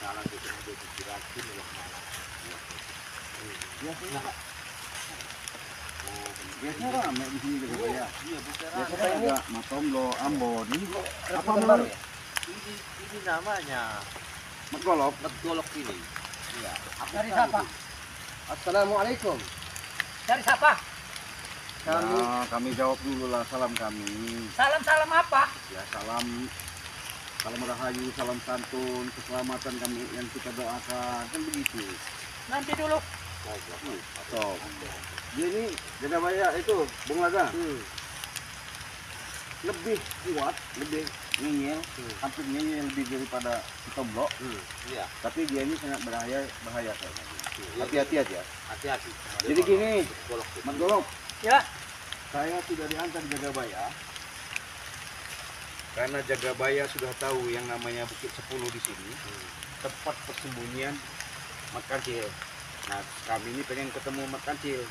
jalan itu udah dijelasin ya malah. Biasanya Pak. Biasanya rame di sini juga Pak ya. Iya, bukan Biasanya ada Matomblo, Ambon. Ini apa baru namanya? ya? ini namanya Metgolok. Metgolok ini. Iya. Dari siapa? Assalamualaikum. Dari siapa? Kami jawab dulu lah salam kami. Salam-salam apa? Ya salam rahayu, salam santun, keselamatan kami yang kita doakan kan begitu. Nanti dulu. So, dia ini Jagabaya itu Bung Laga lebih kuat, lebih ngeyel, hampir ngeyel lebih daripada Tomblo. Iya. Tapi dia ini sangat bahaya kayaknya. Hati-hati aja. Hati-hati. Jadi gini, Golok. Mas Golok, Ya. saya sudah diantar Jagabaya. Karena Jagabaya sudah tahu yang namanya Bukit 10 di sini, tempat persembunyian Mat Kancil. Nah, kami ini pengen ketemu Mat Kancil.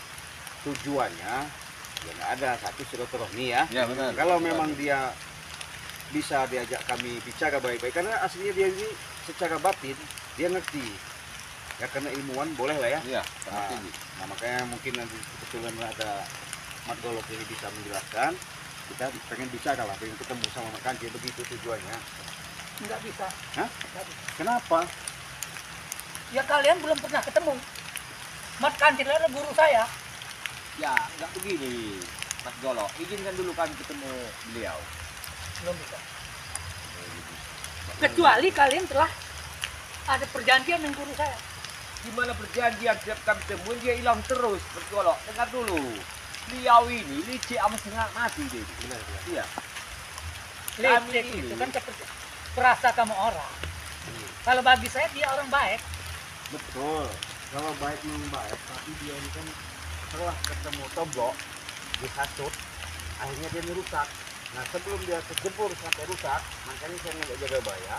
Tujuannya ya nggak ada, satu silaturahmi ya. Ya benar. Kalau memang dia bisa diajak kami bicara baik-baik, karena aslinya dia ini secara batin dia ngerti. Ya karena ilmuwan boleh lah ya. Iya. Nah, makanya mungkin nanti kebetulan ada Mat Golok ini bisa menjelaskan. Kita pengen bicara lah, pengen ketemu sama Mat Kancil, begitu tujuannya. Enggak bisa. Hah? Nggak bisa. Kenapa? Ya kalian belum pernah ketemu. Mat Kancil adalah guru saya. Ya, enggak begini. Mas Golok, izinkan dulu kami ketemu beliau. Belum bisa. Kecuali kalian telah ada perjanjian dengan guru saya. Gimana perjanjian setiap kami temuin dia hilang terus. Mas Golok, dengar dulu. Beliau ini licik amat setengah mati dia. Benar. Iya. Kami Lecek ini- itu kan seperti perasa kamu orang. Kalau bagi saya dia orang baik. Betul. Kalau baik memang baik, tapi dia ini kan setelah ketemu Tomblo dihasut, akhirnya dia merusak. Nah sebelum dia terjebur sampai rusak, makanya saya ngajak Jagabaya,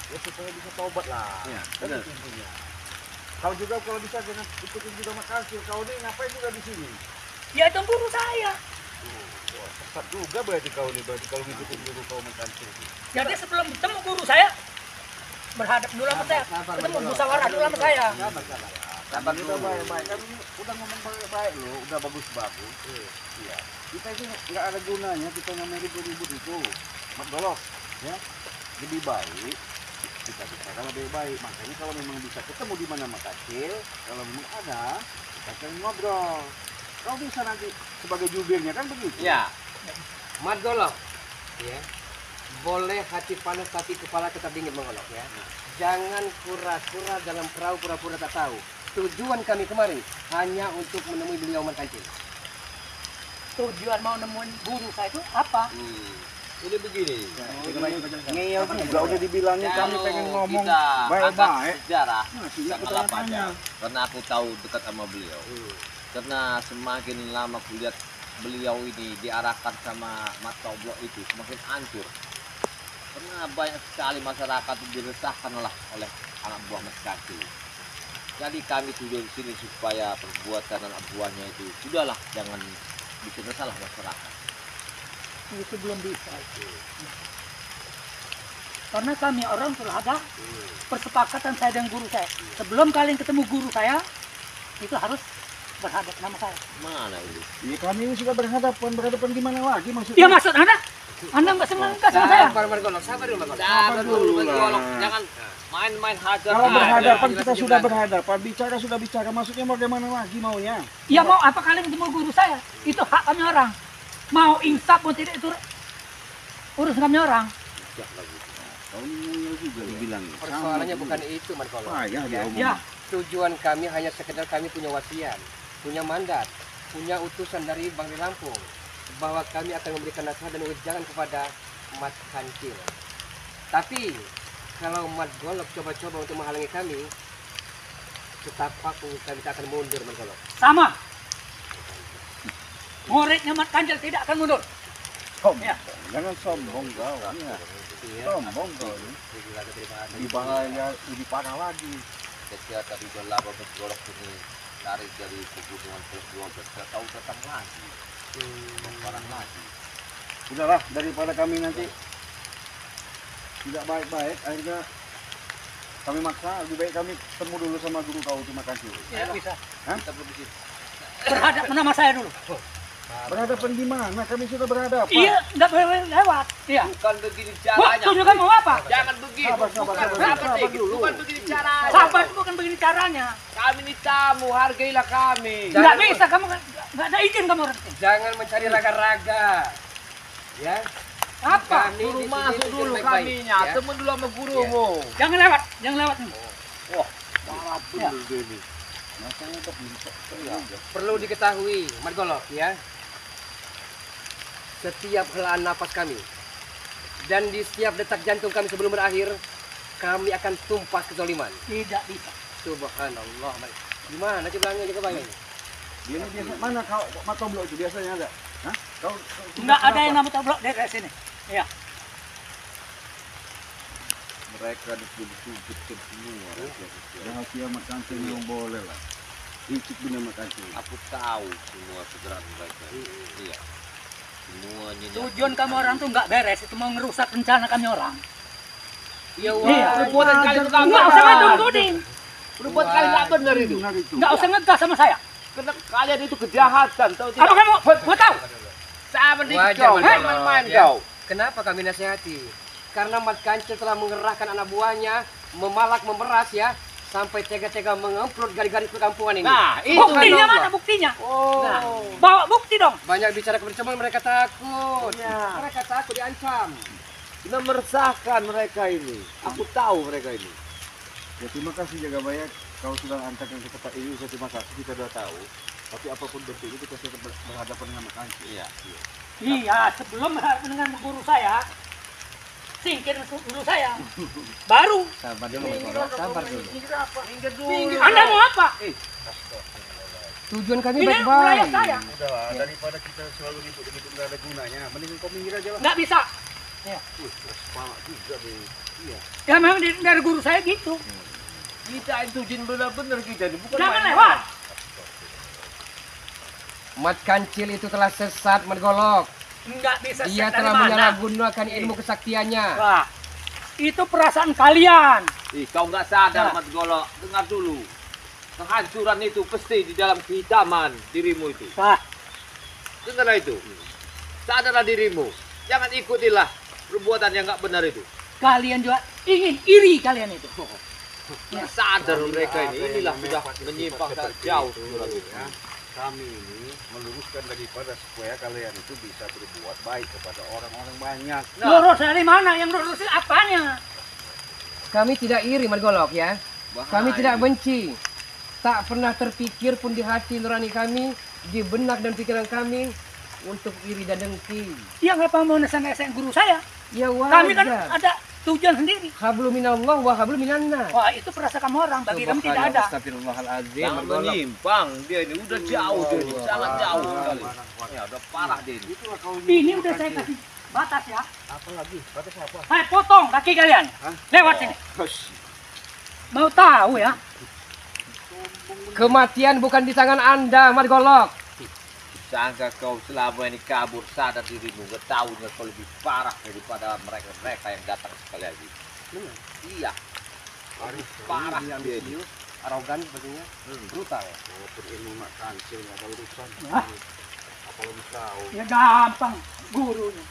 ya supaya bisa tobat lah. Iya, Kan benar. itu intinya. Kau juga kalau bisa jangan ikutin juga Mat Kancil. Kau ini ngapain juga di sini? Ya itu guru saya. Wah, tepat juga berarti kau nih, berarti kalau ngikutin dulu kau Mat Kancil. Jadi sebelum ketemu guru saya berhadap dulu sama saya. Ketemu musyawarah dulu sama saya. Sabar udah baik-baik, kan ini udah ngomong baik-baik loh, udah bagus-bagus. Iya. Kita itu nggak ada gunanya kita ngomong ribut-ribut itu. Mat Golok, ya. Lebih baik kita bicara lebih baik. Makanya kalau memang bisa ketemu di mana Mat Kancil, kalau memang ada, kita akan ngobrol. Kau bisa nanti sebagai jubirnya kan begitu? Ya. Mat Golok. Ya. Boleh hati panas tapi kepala tetap dingin mengolok ya. Jangan kura-kura dalam perahu pura-pura tak tahu. Tujuan kami kemari hanya untuk menemui beliau Mat Kancil. Tujuan mau nemuin guru saya itu apa? Ini begini. Ngeyel juga udah dibilangin kami Kalau pengen ngomong kita angkat baik-baik. sejarah Nah, sehingga sangat kita panjang. tanya. Karena aku tahu dekat sama beliau. Karena semakin lama kulihat beliau ini diarahkan sama Mas Tomblo itu semakin hancur. Karena banyak sekali masyarakat diresahkan oleh anak buah Mas Kancil. Jadi kami tujuan di sini supaya perbuatan anak buahnya itu sudahlah, jangan bikin resah masyarakat. Itu belum bisa. Karena kami orang telah ada persepakatan saya dengan guru saya. Sebelum kalian ketemu guru saya, itu harus berhadap nama saya. Mana ini? Ya kami ini sudah berhadapan gimana lagi maksudnya? Ya maksud Anda nggak senang sama saya? Sabar Mat Golok, sabar dulu Mat Golok. Sabar dulu, lah. Golok. Jangan main-main hajar. Kalau aja. berhadapan kita sudah berhadapan, bicara sudah bicara, maksudnya bagaimana lagi maunya? Ya mau apa kalian ketemu guru saya? Itu hak kami orang. Mau insaf mau tidak itu urusan kami orang. Kau ini juga dibilang. Persoalannya bukan itu Mat Golok. Payah dia omong. Ya, Tujuan kami hanya sekedar kami punya wasiat, punya mandat, punya utusan dari Bang di Lampung bahwa kami akan memberikan nasihat dan wejangan kepada Mat Kancil. Tapi kalau Mat Golok coba-coba untuk menghalangi kami, setapak kami tak akan mundur Mat Golok. sama. Muridnya Mat Kancil tidak akan mundur. Sombong. Jangan sombong kau. Ya. Sombong kau. Lebih bahaya, lebih parah lagi. Ketika tadi berlaba bergolok ini tarik dari pegunungan plus 12, saya tahu datang lagi, parah lagi. Sudahlah, daripada kami nanti tidak baik-baik, akhirnya Kami maksa, lebih baik kami ketemu dulu sama guru kau terima kasih. Tidak bisa. Kita belum bisa. Berhadap nama saya dulu. Berhadapan di mana? Kami sudah berhadapan. Iya, enggak boleh lewat. Iya. Bukan begini Wah, caranya. tunjukkan mau apa? Jangan begitu. Sabar, sabar, Bukan, sabar, sabar, sabar Dik. dulu. Bukan begini caranya. Sabar bukan begini caranya. Kami ini tamu, hargailah kami. Enggak bisa, kamu enggak ada izin kamu orang. Jangan mencari raga-raga. Ya. Apa? Kami Guru di sini masuk pikir dulu baik-baik, kaminya. ya. Temen dulu sama gurumu. Jangan lewat, jangan lewat. Maaf Ya. dulu ini. Masanya tak bisa. Perlu diketahui, Margolok, ya. Setiap helaan napas kami dan di setiap detak jantung kami sebelum berakhir, kami akan tumpas kezaliman. Tidak bisa. Subhanallah. Gimana sih bilangnya jaga bayang? Dia ini biasa mana kau matoblok itu biasanya ada? Hah? Kau Enggak ada yang nama tablok dari sini. Iya. Mereka disebut-sebutkan semua. rahasia makan yang boleh lah. Icip benar makan Aku tahu semua segera mereka. Iya. Semuanya. Tujuan kamu orang tuh enggak beres, itu mau ngerusak rencana kami orang. Iya, Iya. perbuatan kali itu enggak Enggak usah ngedung-geding. Perbuatan kali enggak benar itu. Benar itu. Enggak usah ngegas sama saya. Karena kalian itu kejahatan, tahu Apa tidak? kamu mau tahu? Sama di Wajar, kau, Margolok, main-main ya. kau. Kenapa kami nasihati? Karena Mat Kancil telah mengerahkan anak buahnya, memalak, memeras ya, sampai tega-tega mengemplot garis-garis perkampungan ini. Nah, itu Buktinya Subhanallah. mana buktinya? Oh. Nah. Bawa bukti dong. Banyak bicara kebersamaan, mereka takut. Iya. Mereka takut diancam. Kita meresahkan mereka ini. Aku tahu mereka ini. Ya terima kasih jaga baik. Kau sudah antarkan ke tempat ini. Saya terima kasih. Kita sudah tahu. Tapi apapun bentuknya kita sudah berhadapan dengan makan. Iya. Iya, sebelum berhadapan dengan guru saya, singkir guru saya. Baru. Sabar dulu, Margolok. Sabar dulu. Minggir dulu. Anda mau apa? Tujuan kami Ini wilayah baik-baik. saya. Udahlah, daripada kita selalu ribut-ribut nggak ada gunanya. Mending kau minggir aja lah. Nggak bisa. Kepala juga deh. Iya. Ya memang dari guru saya gitu. Kita itu jin benar-benar kita ini bukan Jangan main-main. lewat. Mat Kancil itu telah sesat, Margolok. Nggak bisa Dia set dari telah mana. menyalahgunakan ilmu kesaktiannya. Wah, itu perasaan kalian. Ih, kau nggak sadar, Nah. Mat Golok. Dengar dulu. Kehancuran itu pasti di dalam kehitaman dirimu itu. Wah, Dengarlah itu. Sadarlah dirimu. Jangan ikutilah perbuatan yang nggak benar itu. kalian juga ingin iri kalian itu. Nggak sadar mereka ini. Inilah sudah menyimpang sangat jauh. Ya. Kami ini meluruskan daripada supaya kalian itu bisa berbuat baik kepada orang-orang banyak. Nah, Lurus dari mana? Yang lurusin apanya? Kami tidak iri, Margolok ya. Kami bahaya. tidak benci. Tak pernah terpikir pun di hati nurani kami, di benak dan pikiran kami untuk iri dan dengki. Yang apa mau nesen-nesen guru saya? Ya Kami kan wajar. ada tujuan sendiri. Hablum minallah wa hablum minannas. Wah, itu perasa kamu orang. Bagi kami tidak ada. Astagfirullahaladzim. Jangan menyimpang. Dia ini udah jauh dia ini. Sangat jauh sekali. Ya, udah parah dia ini. Itulah kau Ini udah saya kasih batas ya. Apa lagi? Batas apa? Saya potong kaki kalian. Lewat sini. Mau tahu ya? Kematian bukan di tangan Anda, Margolok. Sangka kau selama ini kabur, sadar dirimu. Gak tahu kau lebih parah daripada mereka yang datang sekali lagi. Iya. Parah yang dia ini. Arogan sepertinya. Brutal. Walaupun ilmu mak kancil nggak ada urusan. Hah? Apalagi kau. Ya gampang gurunya.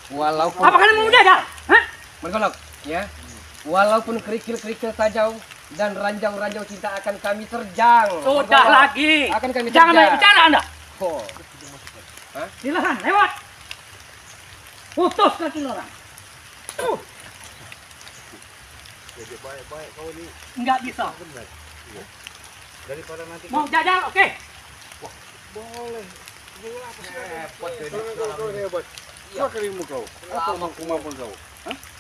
Walaupun Apa kalian mau jagal? Hah? Margolok, ya. Walaupun kerikil-kerikil tajau dan ranjau-ranjau cinta akan kami terjang. Sudah Margolok. lagi. Akan kami Jangan terjang. banyak bicara Anda. Oh. Silahkan lewat. Putus kaki orang. Jadi baik-baik kau ini Enggak bisa. benar. Iya. Daripada nanti Mau jajal, oke. boleh. Repot dia ini. Kau hebat. Apa ilmu kau? Apa kemampuan kau?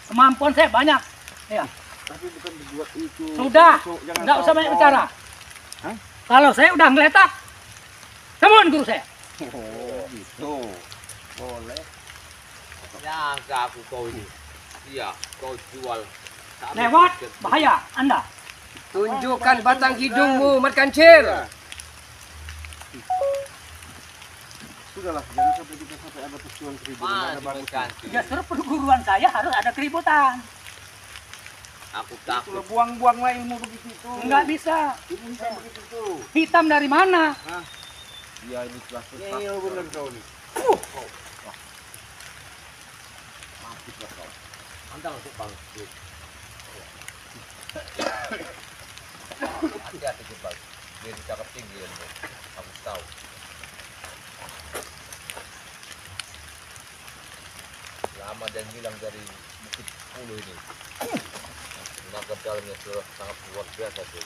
Kemampuan saya banyak. Ya. Tapi bukan dibuat itu. Sudah. Jangan Enggak usah banyak sombong. bicara. Hah? Kalau saya udah ngeletak, temuin guru saya. Oh, gitu. Boleh. Nyangka aku kau ini. Iya, kau jual. Kami Lewat, pikir- bahaya Anda. Tunjukkan batang hidungmu, Mat Kancil. Sudahlah, jangan sampai kita sampai ada persoalan keributan. Nggak ada Masih bagusnya. berganti. Justru perguruan saya harus ada keributan. Aku Itulah takut. buang-buanglah ilmu begitu itu. Nggak bisa. Ilmu hitam begitu tuh. Hitam dari mana? Ya ini kelas Iya benar kau nih. Mampus lah kau. Antang untuk bang. Hati-hati Jepang. Dia dicakap tinggi ilmu. Aku tahu. Lama dan hilang dari Bukit Ulu ini. Tenaga dalamnya sudah sangat luar biasa tuh.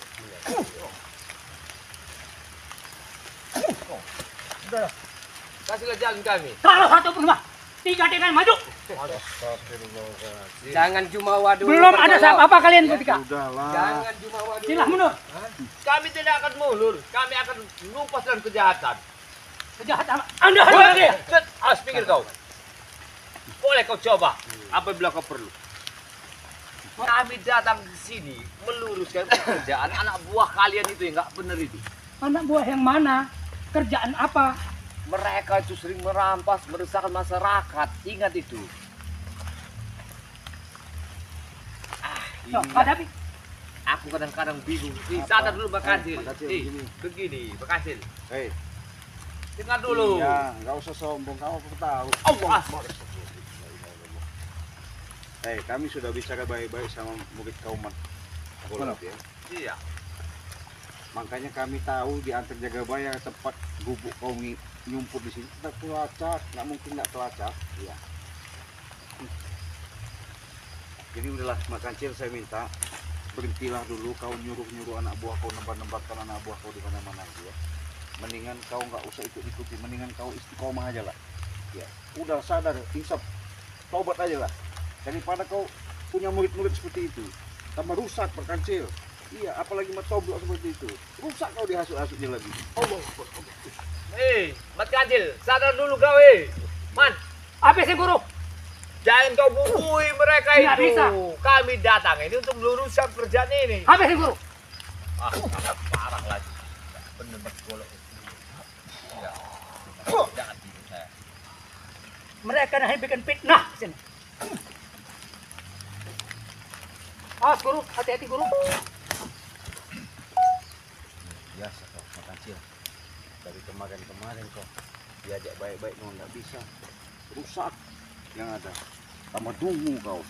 Udah. Kasihlah jalan kami. Kalau satu pun mah, 3 dengan maju. Astagfirullahaladzim. Jangan jumawa dulu. Belum ada bertolak. apa-apa kalian bertiga. Udahlah. Jangan jumawa dulu. Silah mundur. Kami tidak akan mundur. Kami akan lupas dalam kejahatan. Kejahatan Anda lagi. Awas pikir kau. Boleh kau coba apabila kau perlu. Kami datang ke sini meluruskan pekerjaan anak buah kalian itu yang nggak benar itu. Anak buah yang mana? Kerjaan apa? Mereka itu sering merampas, meresahkan masyarakat. Ingat itu. Loh, hadapi. Aku kadang-kadang bingung. Sadar dulu Pak Kancil. Makasih, Begini, Pak Kancil. Hei, Dengar dulu. iya, nggak usah sombong. Kamu aku tahu. Allah. Hei, kami sudah bicara baik-baik sama murid kauman. Golap ya. Iya. Makanya kami tahu di antar Jagabaya tempat gubuk kau nyumput di sini tidak kelacak, nggak mungkin nggak kelacak. Iya. Jadi udahlah, Mak Kancil, saya minta berhentilah dulu kau nyuruh-nyuruh anak buah kau, nembar-nembarkan anak buah kau di mana-mana ya. Mendingan kau nggak usah ikut-ikuti, mendingan kau istiqomah aja lah. Ya, udah sadar, insaf, taubat aja lah. Daripada kau punya murid-murid seperti itu, tambah rusak Pak Kancil. Iya, apalagi matoblok seperti itu. Rusak kau dihasut-hasutnya lagi. Mat Kancil, sadar dulu kau Man, Apa sih guru? jangan kau bumbui mereka Nggak itu. bisa. Kami datang ini untuk meluruskan pekerjaan ini. Apa sih guru? Sangat parah lagi. Benar golok itu. Ya. Jangan tidur saya. Mereka hanya bikin fitnah di sini. Awas guru, hati-hati guru. Biasa kau, Mak Kancil. Dari kemarin-kemarin kau diajak baik-baik kau nggak bisa. Rusak yang ada. Tambah dungu kau.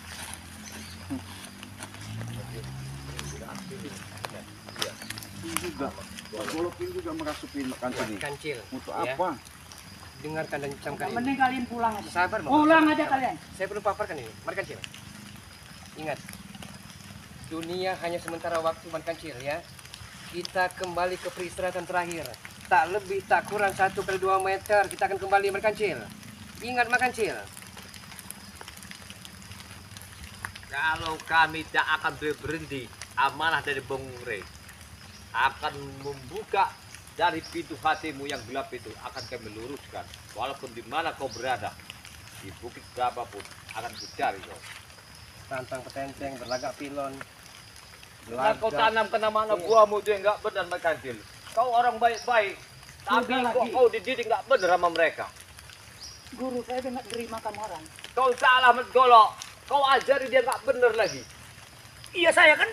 Ini juga. Pak Golokin juga merasukin Mak Kancil nih. Kancil. Untuk Ya. apa? Dengarkan dan camkan ini. Mending kalian pulang aja. Sabar, Bapak. Pulang aja Sabar. kalian. Saya perlu paparkan ini. Mari Kancil. Ingat, dunia hanya sementara waktu, Man Kancil ya. Kita kembali ke peristirahatan terakhir. Tak lebih, tak kurang 1x2 meter. Kita akan kembali, Man Kancil. Ingat, Man Kancil. Kalau kami tak akan berhenti, amanah dari Bung Rey akan membuka dari pintu hatimu yang gelap itu, akan kami luruskan. Walaupun di mana kau berada, di bukit berapapun akan kucari kau. Tantang petenteng, berlagak pilon. Nah, kau tanamkan nama anak buahmu itu yang nggak benar, Mak Kancil. Kau orang baik-baik, tapi Udah kok lagi. kau dididik nggak benar sama mereka. Guru saya nggak beri makan orang. Kau salah menggolok, kau ajari dia nggak benar lagi. Iya saya kan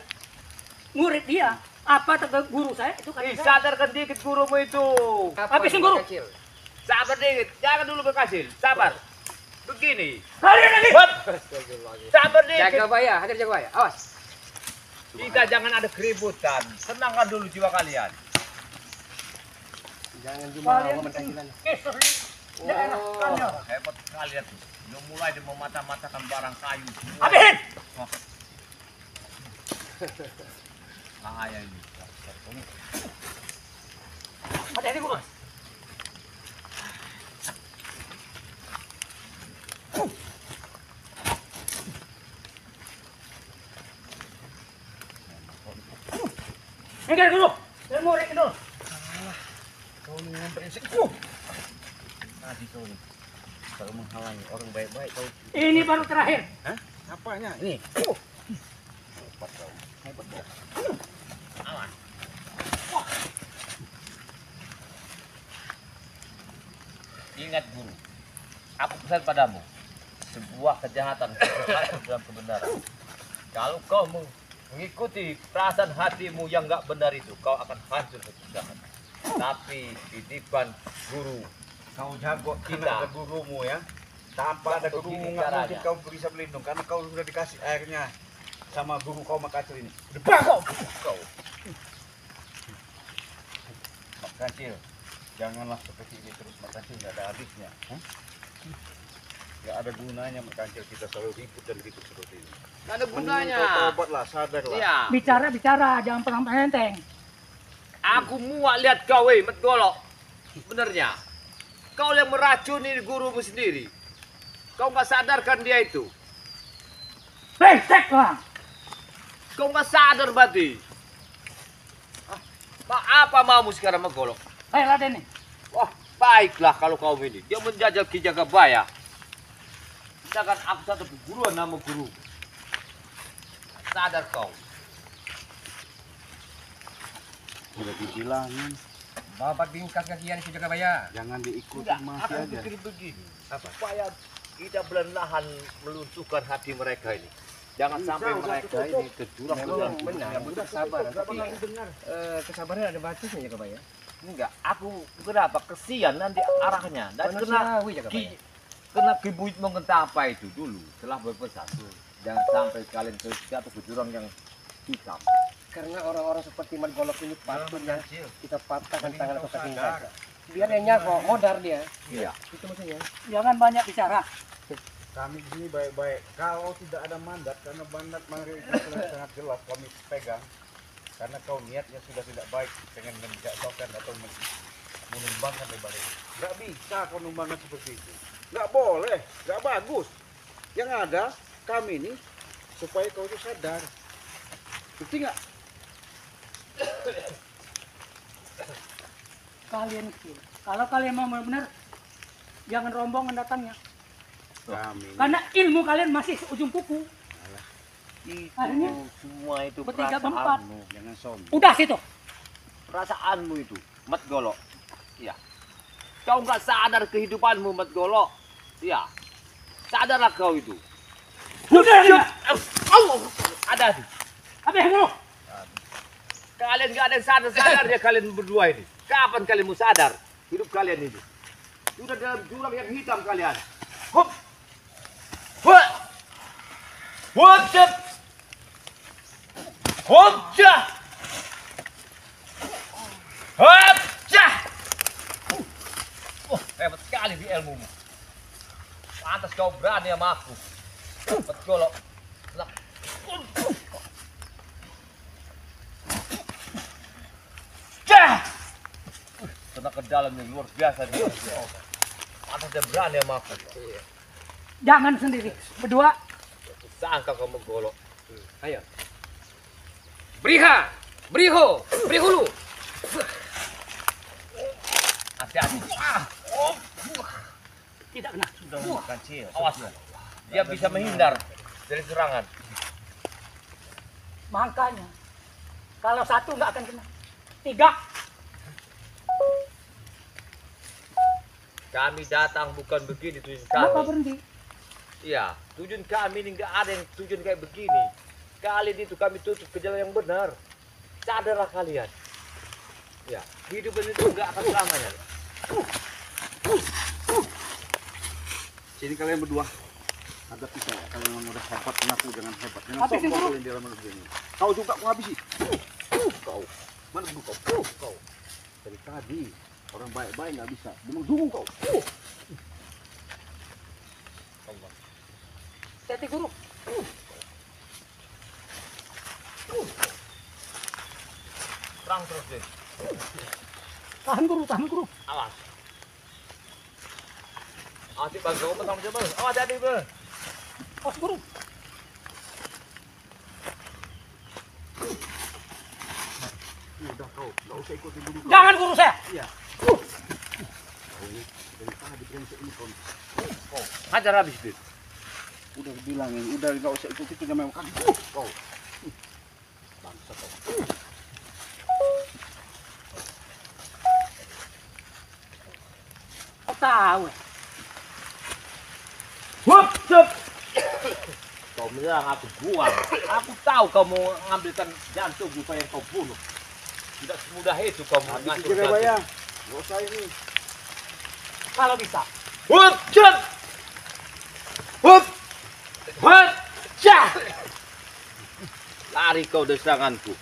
murid dia. Apa kata guru saya itu kan Sadarkan dikit gurumu itu. Habisin, guru. Man Kancil. Sabar dikit, jangan dulu Mak Kancil. Sabar. Begini. kalian lagi. Hop. Sabar dikit. Jagabaya, hadir Jagabaya. Awas. Kita jangan ada keributan. Tenangkan dulu jiwa kalian. Jangan Kalian jumawa, Man Kancilan. Kisah di daerah kalian. Hebat kalian tuh. Udah mulai dia memata-matakan barang kayu semua. Habisin. Bahaya ini. Hati-hati guru. Enggak guru. Saya murid dulu. Kau ini yang berisik. Tadi kau nih. Kalau menghalangi orang baik-baik kau. Ini baru terakhir. Apanya? Ini. Hebat kau. Hebat kau. Aman. Ingat guru, aku pesan padamu, sebuah kejahatan satu dalam kebenaran. Kalau kau mengikuti perasaan hatimu yang nggak benar itu, kau akan hancur kesusahan. Tapi titipan guru Kau jago Kita. kita ke gurumu ya. Tanpa ada Begini gurumu nggak mungkin caranya. kau bisa berlindung karena kau sudah dikasih airnya sama guru kau Makacil ini. Depan kau. Makacil, janganlah seperti ini terus Makacil, nggak ada habisnya. Nggak ada gunanya Makacil kita selalu ribut dan ribut seperti ini. nggak ada gunanya. Mending kau tobatlah, sadarlah. Iya. Bicara, jangan pernah enteng. Aku muak lihat kau, Mat Golok. Benernya, kau yang meracuni gurumu sendiri. Kau nggak sadarkan dia itu. Brengsek lah. Kau nggak sadar berarti. Apa maumu sekarang, Mat Golok? Hei Raden nih. Wah, baiklah kalau kau ini. Dia menjajal Ki Jagabaya. Sedangkan aku satu perguruan nama guru. Sadar kau. Sudah dibilangin, Bapak bingkas kakian itu Jagabaya. jangan diikuti Enggak, masih aku aja. pikir begini. Apa? Supaya kita perlahan melunturkan hati mereka ini. Jangan sampai mereka ini ke jurang Memang benar, udah sabar. Tapi kesabaran ada batasnya Jagabaya. Enggak, aku kenapa kesian nanti arahnya dan kena Manusiawi Jagabaya. kena kibuit mengentapa itu dulu setelah berpesan. Jangan sampai kalian jatuh ke jurang yang hitam. Karena orang-orang seperti Mat Golok ini patutnya kita patahkan tangan atau kaki saja. Biar dia nyako, modar dia. Iya. Itu maksudnya. Jangan banyak bicara. Kami di sini baik-baik. Kalau tidak ada mandat, karena mandat mereka sangat jelas kami pegang. Karena kau niatnya sudah tidak baik dengan menjatuhkan atau menumbangkan lebar ini. Nggak bisa kau numbangkan seperti itu. Nggak boleh, nggak bagus. Yang ada kami ini supaya kau itu sadar. Bukti nggak? Kalian kecil. Kalau kalian mau benar-benar, jangan rombongan datangnya. Kami ini Karena ilmu kalian masih seujung kuku. Itu Akhirnya, semua itu bertiga berempat. perasaanmu. jangan sombong. Udah situ. Perasaanmu itu, Mat Golok. Iya. Kau nggak sadar kehidupanmu, Mat Golok. Iya. Sadarlah kau itu. Udah. Ada tuh. Apa yang lu? Kalian nggak ada yang sadar ya kalian berdua ini. Kapan kalian mau sadar hidup kalian ini? Sudah dalam jurang yang hitam kalian. Hup, hup, hujat, hujat, hujat. Hebat sekali di ilmumu. Pantas kau berani sama aku. Betul loh. Kena ke dalam yang luar biasa dia. Pantas dia berani sama aku. Jangan sendiri. Berdua. Sangka kau menggolok. Ayo. Beriha, beriho, berihulu. Hati-hati. Tidak kena. Sudah makan cil. Awas. Dia bisa menghindar dari serangan. Makanya. Kalau satu nggak akan kena. 3. Kami datang bukan begini tujuan Kenapa kami. berhenti? Iya, tujuan kami ini nggak ada yang tujuan kayak begini. Kali itu kami tutup ke jalan yang benar. Sadarlah kalian. Ya, hidup ini tuh nggak akan selamanya. Sini kalian berdua. Hadapi saya. Kalian memang udah hebat, mengaku dengan hebat. Jangan Habisin sombong dulu. kalian di dalam manusia ini. Kau juga kau habisi. Kau. Mana dulu kau? Kau. Dari tadi orang baik-baik nggak bisa. Demung kau. Allah. Hati guru. Perang terus deh. Tahan guru, tahan guru. Awas. Awas, bang, kau mentang coba. Awas, hati bang. Awas guru. Udah kau. Nggak usah ikutin dulu kau. Jangan guru saya. Kau ini dari tadi brengsek ini kau. Hajar habis deh. Udah bilangin. Udah nggak usah ikut itu namanya makan. Kau. Bangsa kau. Kau tahu. Hup, hup. kau menyerang aku buang. Aku tahu kau mau mengambilkan jantung supaya kau bunuh. Tidak semudah itu kau Habis mengatur pikir ya, Bay, ya. Nggak usah ini. Kalau bisa. Hup, cut! Hup! Hup! Cah! Lari kau dari seranganku.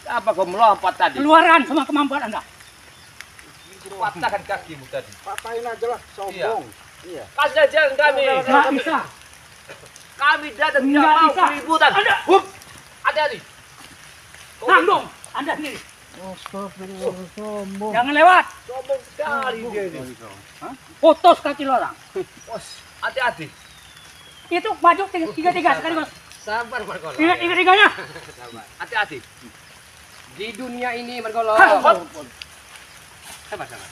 Apa kau melompat tadi? Keluarkan semua kemampuan Anda. Patahkan kakimu tadi. Patahin aja lah, sombong. Iya. Kasih aja kami. Nggak bisa. Kami datang tidak Nggak mau bisa. keributan. Anda. Hup! Hati-hati. Tanggung. Anda sendiri. Sombong. Jangan lewat. Sombong sekali dia ini. Putus kaki lo orang. Hati-hati. Itu maju tiga-tiga sekaligus. Sabar Margolok. Tiga-tiganya. Sabar. Hati-hati. Di dunia ini Margolok. Sabar, sabar.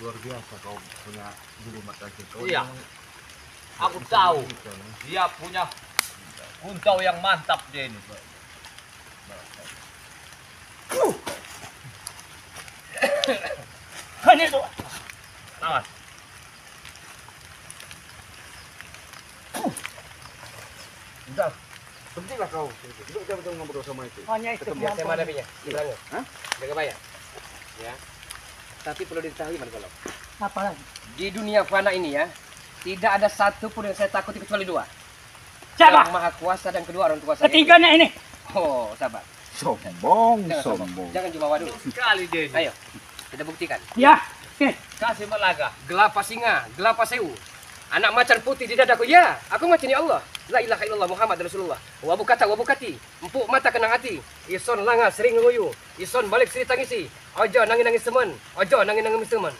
Luar biasa kau punya guru mata kau. Iya. Aku tahu. Dia punya kuntau yang mantap dia ini. Ini tuh. Awas. Udah. Berhentilah kau. Tidak betul ngobrol sama itu. Hanya itu Saya kemampuan. menghadapinya. Di belakang. Hah? Jaga bayar. Ya. Tapi perlu diketahui Margolok. Apa lagi? Di dunia fana ini ya, tidak ada satu pun yang saya takuti kecuali dua. Siapa? Yang Maha Kuasa dan kedua orang tua saya. Ketiganya ini. Oh, sabar. Sombong, Jangan sombong. Jangan jumawa dulu. Sekali dia ini. Ayo, kita buktikan. Ya. Sini. Kasih melaga. Gelapa singa, gelapa sewu. Anak macan putih di dadaku. Ya, aku ngacini Allah. La ilaha illallah Muhammad Rasulullah. Wabu kata, wabu kati. Empuk mata kenang hati. Ison langa sering nguyu. Ison balik seri tangisi. Ojo nangis-nangis semen. Ojo nangis-nangis semen.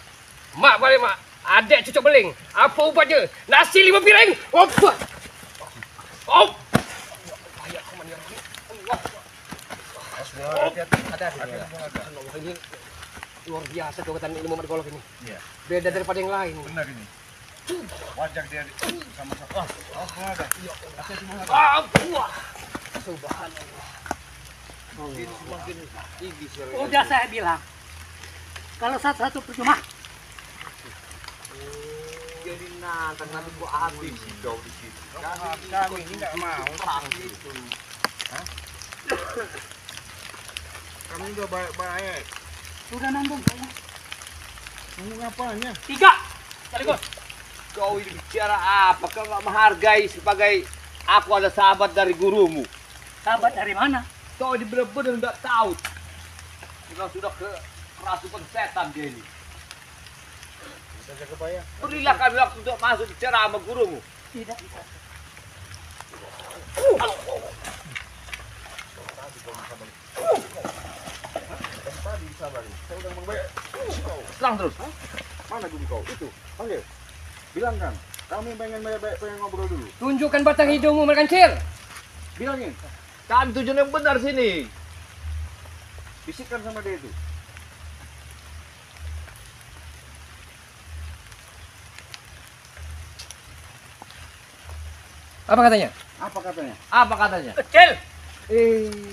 Mak balik mak. Adek cucuk beling. Apa ubat dia? Nasi 5 piring. Opa. Oh. Hati-hati. Ini luar biasa kekuatan ilmu Margolok ini. Iya. Beda daripada yang lain. Benar ini. Wajah dia sama-sama. Oh, ada. Wah. Subhanallah. Semakin tinggi sih. Udah saya bilang. Kalau satu-satu percuma. Jadi nanti gua habis kau di situ. Kami ini nggak mau seperti itu. Hah? Kami udah baik-baik. Sudah nanggung. Kamu ngapanya? 3. Sekaligus. Kau ini bicara apa? Kau nggak menghargai sebagai aku ada sahabat dari gurumu. Sahabat dari mana? Kau ini benar-benar nggak tahu. Kau sudah kerasukan setan dia ini. Kita jaga bayar. Berilah kami waktu untuk masuk bicara sama gurumu. Tidak bisa. Tadi sabar. Saya udah membayar. Serang terus. Mana guru kau? Itu. Panggil. Bilang kan. Kami pengen baik-baik, pengen ngobrol dulu. Tunjukkan batang hidungmu merkancil. Bilangin. Kami tujuan yang benar sini. Bisikkan sama dia itu. Apa katanya? Apa katanya? Apa katanya? Kecil.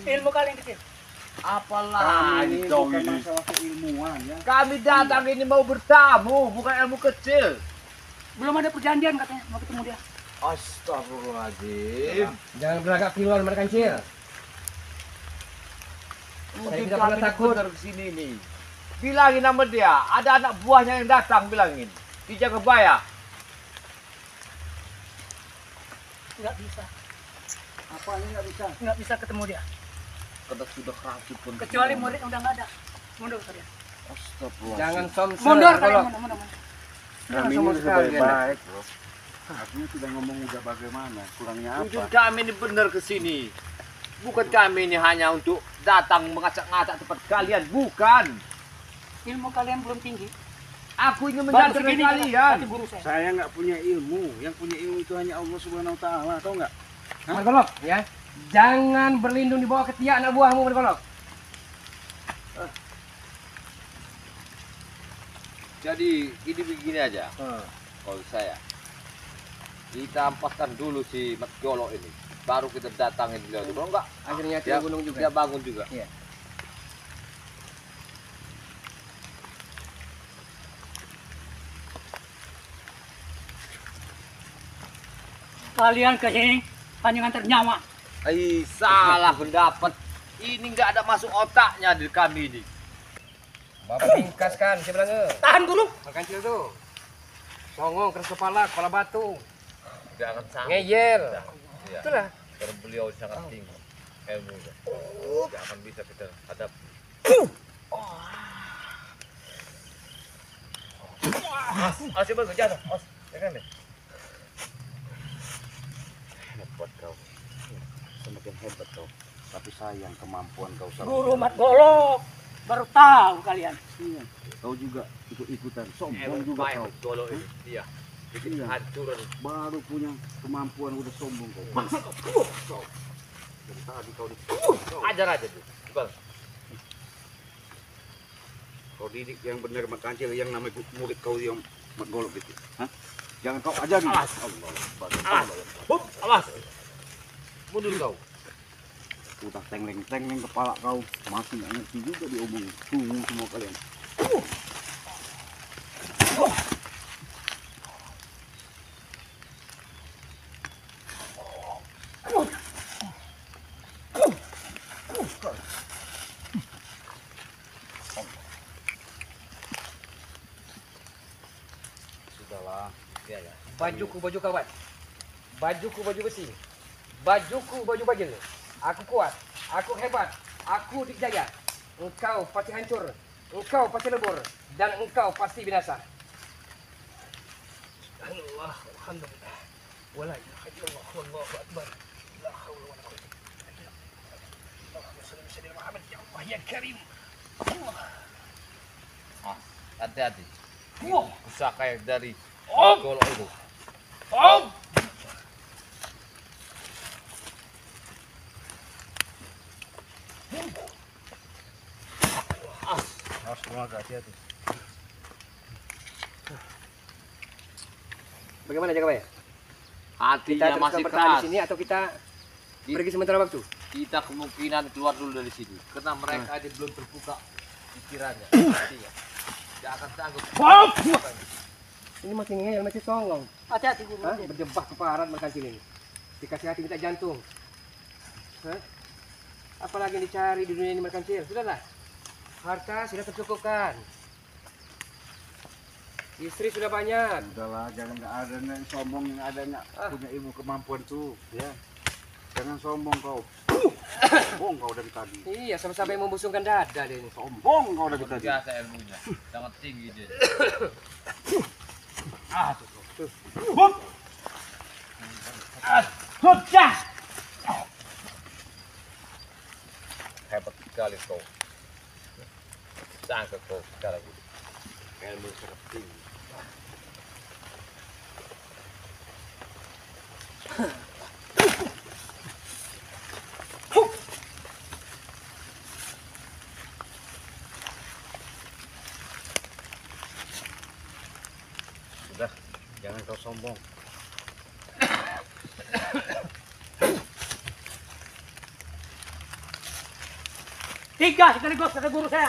Ilmu kalian kecil. Apalah Kami ini kau bukan ini. masalah keilmuan ya. Kami datang ini mau bertamu, bukan ilmu kecil. Belum ada perjanjian katanya mau ketemu dia. Astagfirullahaladzim. Jangan berlagak piluan merkancil. Mungkin tidak kami pernah takut. benar kesini nih. Bilangin sama dia, ada anak buahnya yang datang, bilangin. Dijaga bayar. Nggak bisa. Apa ini nggak bisa? Nggak bisa ketemu dia. Karena sudah kerasukan. Kecuali murid udah nggak ada. Mundur saja. Astagfirullahaladzim. Jangan somser. Mundur kalian. Margolok. Mundur. Kami sama ini sudah sekali, baik-baik, bro. Aku sudah ngomong udah bagaimana, kurangnya Tujuan apa? kami ini benar kesini. Bukan kami ini hanya untuk datang mengacak-ngacak tempat kalian, bukan. Ilmu kalian belum tinggi. Aku ingin Baru menjadi segini kalian. kata guru saya. Saya nggak punya ilmu, yang punya ilmu itu hanya Allah Subhanahu Wa Taala, tahu nggak? Margolok, ya. Jangan berlindung di bawah ketiak anak buahmu Margolok. Jadi ini begini aja. Kalau saya, kita ampaskan dulu si Mat Golok ini, baru kita datangin beliau. Kalau enggak, Akhirnya dia ke gunung juga. Dia bangun juga. Iya. Kalian ke sini hanya ngantar nyawa. Salah pendapat. Ini nggak ada masuk otaknya di kami ini. Bapak ringkas kan, saya bilang Tahan guru. Kancil tuh. Songong, keras kepala batu. Tidak akan sanggup. Ngeyel. Iya. Itulah. Karena beliau sangat tinggi ilmunya. Tidak akan bisa kita hadapi. Coba jatuh. Jangan deh. Hebat kau. Semakin hebat kau. Tapi sayang kemampuan kau sama. Guru Mat Golok. Baru tahu kalian. Iya. Kau juga ikut-ikutan. Sombong juga kau. Golok ini. Iya. Bikin Iya. hancuran. Baru punya kemampuan udah sombong kau. Kau. Dari tadi kau Ajar aja tuh. Coba. kau didik yang benar Mat Kancil, yang namanya murid kau yang Mat Golok gitu. Hah? Jangan kau ajari. Awas. Allah. Hup, awas. Mundur kau. Udah tengleng-tengleng kepala kau. Masih nggak ngerti juga diomongin. Tunggu semua kalian. Sudahlah. Ya ya. Bajuku baju kawan. Bajuku baju besi. Bajuku baju bajel. Aku kuat. Aku hebat. Aku dikjaya. Engkau pasti hancur. Engkau pasti lebur. Dan engkau pasti binasa. Allah, alhamdulillah. Wala ilaha illallah wallahu akbar. La haula wala quwwata illa billah. Allahumma shalli ala sayyidina Muhammad ya Allah ya Karim. Hati-hati. Wah. Pusaka yang dari Om. golok itu. Om. Harus keluar, hati-hati. Bagaimana jaga bayar? Hatinya Kita masih teruskan bertahan keras. di sini atau kita pergi sementara waktu? Kita kemungkinan keluar dulu dari sini karena mereka ini belum terbuka pikirannya. Hatinya. Tidak akan sanggup. Ini masih ngeyel, masih songong. Hati-hati guru. Hah? Berjebak keparat merkantil ini. Dikasih hati minta jantung. Hah? Apalagi yang dicari di dunia ini merkantil? Sudahlah. Harta sudah tercukupkan. Istri sudah banyak. Udahlah, jangan nggak ada yang sombong, yang ada nggak punya ilmu kemampuan tuh, ya. Jangan sombong kau. Sombong kau dari tadi. Iya, sama-sama yang membusungkan dada dia ini. Sombong kau dari tadi. Biasa ilmunya. Sangat tinggi dia. Hebat sekali kau. Sangka kau sekarang ini. Ilmu sangat tinggi. Sudah, jangan kau sombong. Tiga sekaligus kata guru saya.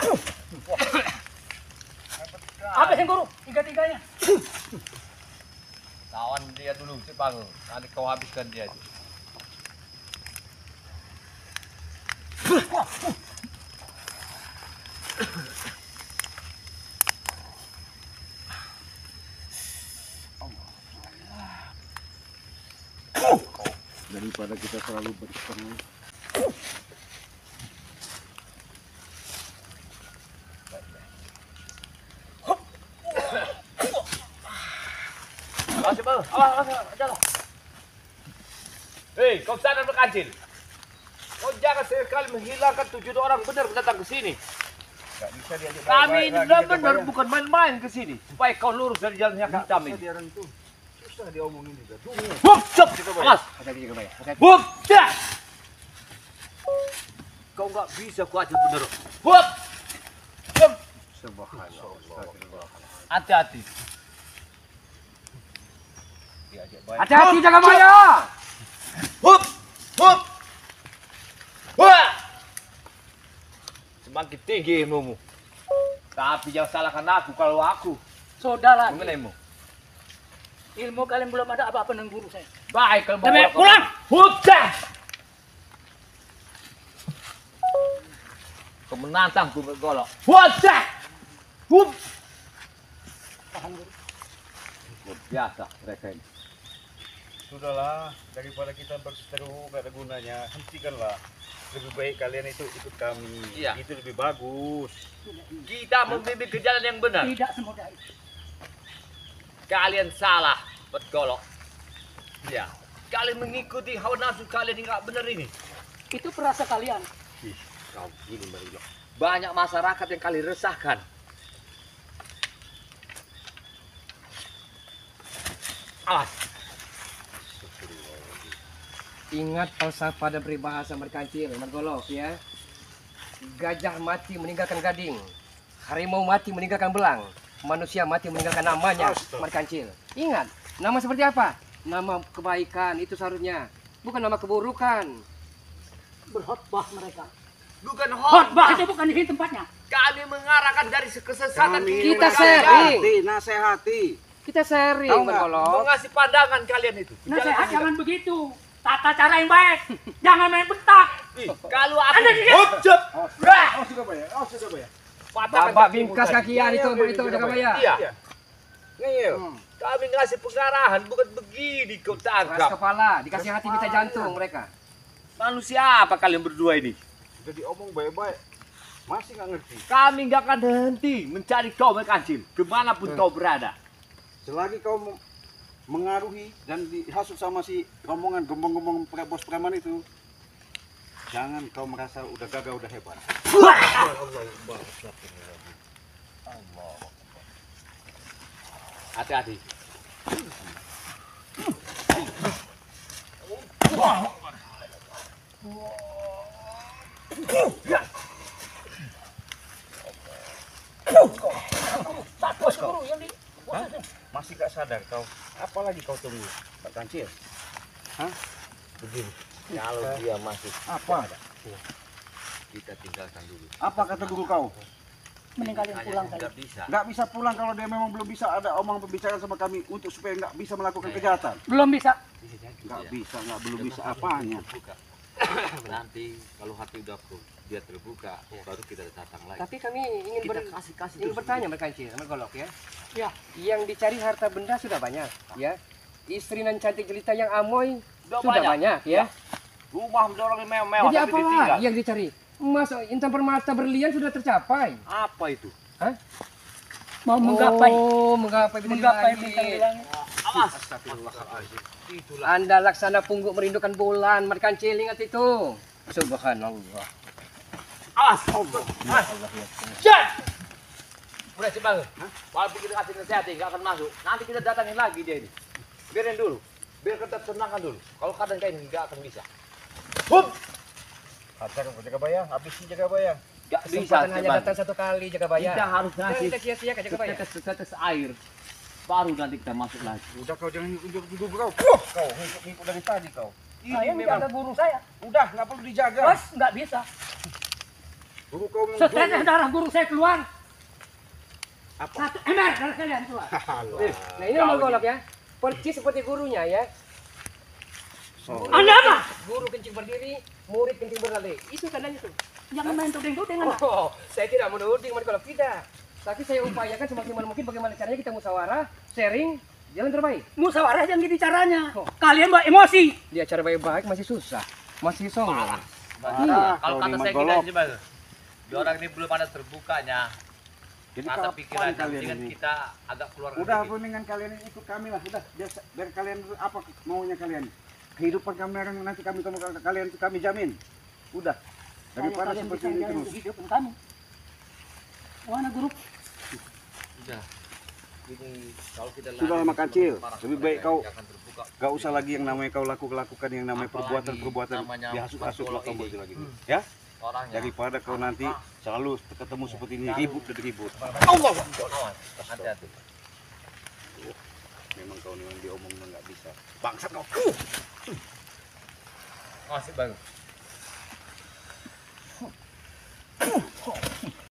Habisin guru, tiga-tiganya. Lawan dia dulu, Cipang. Nanti kau habiskan dia. Daripada kita selalu bertemu. Hei, kau sadar berkancil. Kau jangan sekali menghilangkan 7 orang benar datang ke sini. Gak bisa diajak Kami ini benar-benar bukan main-main ke sini. Supaya kau lurus dari jalan yang kami. Dia orang itu susah diomongin juga. Tunggu. Hup, cep, awas. Hati-hati juga, Bay. Hati-hati. Hup, cep. Kau nggak bisa kuatir bener. Hup, cep. Subhanallah. Hati-hati. Hati-hati jaga maya. Hup, hup. Wah. Semakin tinggi ilmumu. Tapi jangan salahkan aku kalau aku Sudahlah. mengenaimu. Ilmu kalian belum ada apa-apa dengan guru saya. Baik kalau mau Lebih golok. pulang. Hujan. Kau menantang ku bergolok. Hujan. Hup. Paham guru? Luar biasa mereka ini. Sudahlah, daripada kita berseteru gak ada gunanya, hentikanlah. Lebih baik kalian itu ikut kami. Iya. Itu lebih bagus. Kita membimbing ke jalan yang benar. Tidak semudah itu. Kalian salah bergolok. Ya. Kalian mengikuti hawa nafsu kalian yang nggak benar ini. Itu perasa kalian. Ih, kau gini Marilo. Banyak masyarakat yang kalian resahkan. Awas. Ingat falsafah dan peribahasa merkancil, mergolok ya. Gajah mati meninggalkan gading, harimau mati meninggalkan belang, manusia mati meninggalkan namanya, merkancil. Ingat, nama seperti apa? Nama kebaikan itu seharusnya, bukan nama keburukan. Berkhotbah mereka. Bukan Khotbah itu bukan di sini tempatnya. Kami mengarahkan dari kesesatan Kita kalian. sharing. Nasihati. Kita sharing, Tahu nggak? mergolok. Mengasih pandangan kalian itu. Nasihat jangan begitu. Tata cara yang baik. Jangan main bentak. Kalau aku Anda tidak. Hup. Oh, sudah bayar. Oh, sudah bayar. Babak bingkas kakian itu, begitu jaga bayar. Iya. Ngeyel. Kami ngasih pengarahan bukan begini kau Keras tangkap. kepala, dikasih hati minta jantung mereka. Manusia apa kalian berdua ini? Sudah diomong baik-baik. Masih nggak ngerti. Kami nggak akan henti mencari kau merkancil. Kemanapun kau berada. Selagi kau mengaruhi dan dihasut sama si rombongan gombong-gombong bos preman itu, jangan kau merasa udah gagah, udah hebat. Hati-hati. Bos guru yang di. Hah? Masih gak sadar kau? Apalagi kau tunggu, Pak Kancil? Hah? Begini. Kalau dia masih Apa? kita tinggalkan dulu. Apa kata guru kau? Meninggalin pulang saya. Nggak bisa. Nggak bisa pulang kalau dia memang belum bisa ada omong pembicaraan sama kami untuk supaya nggak bisa melakukan kejahatan. Belum bisa. Nggak bisa, belum bisa apanya. Terbuka. Nanti kalau hati udah dia terbuka, baru kita datang lagi. Tapi kami ingin Kita kasih ingin bertanya merkancil, mergolok ya. Ya. Yang dicari harta benda sudah banyak, ya. Istri nan cantik jelita yang amoy Sudah sudah banyak, ya. Rumah dorong mewah Jadi apa lagi yang dicari? Emas, intan permata berlian sudah tercapai. Apa itu? Hah? Mau menggapai. Oh, menggapai bintang Menggapai langit. bintang di langit. Awas. Itulah. Anda laksana pungguk merindukan bulan, merkancil ingat itu. Subhanallah. Awas. Jangan. Udah cepat. Walaupun kita kasih nasihat, nggak akan masuk. Nanti kita datangin lagi dia ini. Biarin dulu. Biar kita tenangkan dulu. Kalau kadang kayak ini nggak akan bisa. Hup. Hajar jaga bayar, habisin jaga bayar. Nggak bisa. Kesempatan hanya Cepat. datang satu kali jaga bayar. Kita harus Jangan ngasih kita sia-siakan jaga bayar. setetes air. Baru nanti kita masuk lagi. Udah kau jangan ikut guru kau. Kau ngikut dari tadi kau. Saya Ini menjaga memang. guru saya. Udah, nggak perlu dijaga. Bos nggak bisa. Guru kau Setetes darah guru saya keluar. Apa? 1 ember darah kalian keluar. Nah, ini mergolok ya. Percis seperti gurunya ya. Anda apa? Guru kencing berdiri, murid kencing berlari. Itu tandanya tuh. Jangan main tuding-tuding Anda. Oh, saya tidak menuding mergolok tidak. Tapi saya upayakan semaksimal mungkin bagaimana caranya kita musyawarah, sharing, jalan terbaik. Musyawarah yang gini caranya. Kalian bawa emosi. Dia cara baik-baik masih susah, masih songong. Parah, Kalau kau kata ini saya menggolok. kita coba. Orang ini belum ada terbukanya. Jadi Mata kapan pikiran kalian dengan ini? kita agak keluar. Udah mendingan kalian ini ikut kami lah. Udah, biar kalian apa maunya kalian. Kehidupan kami nanti kalian kami jamin. Udah. Daripada Kalian seperti bisa ini menjalani terus. kehidupan kami. Mana guru? Udah. Ini kalau kita Sudah lari makan cil. para Lebih baik mereka kau yang akan terbuka. gak usah lagi yang namanya kau lakukan yang namanya Apalagi perbuatan-perbuatan namanya dihasut-hasut bergolok lah kau ini. lagi. Ya? Orangnya. Daripada kau nanti selalu ketemu seperti ini ribut dan ribut. Allah. Awas. Hati-hati. Memang kau memang diomong nggak bisa. Bangsat kau. Masih bagus.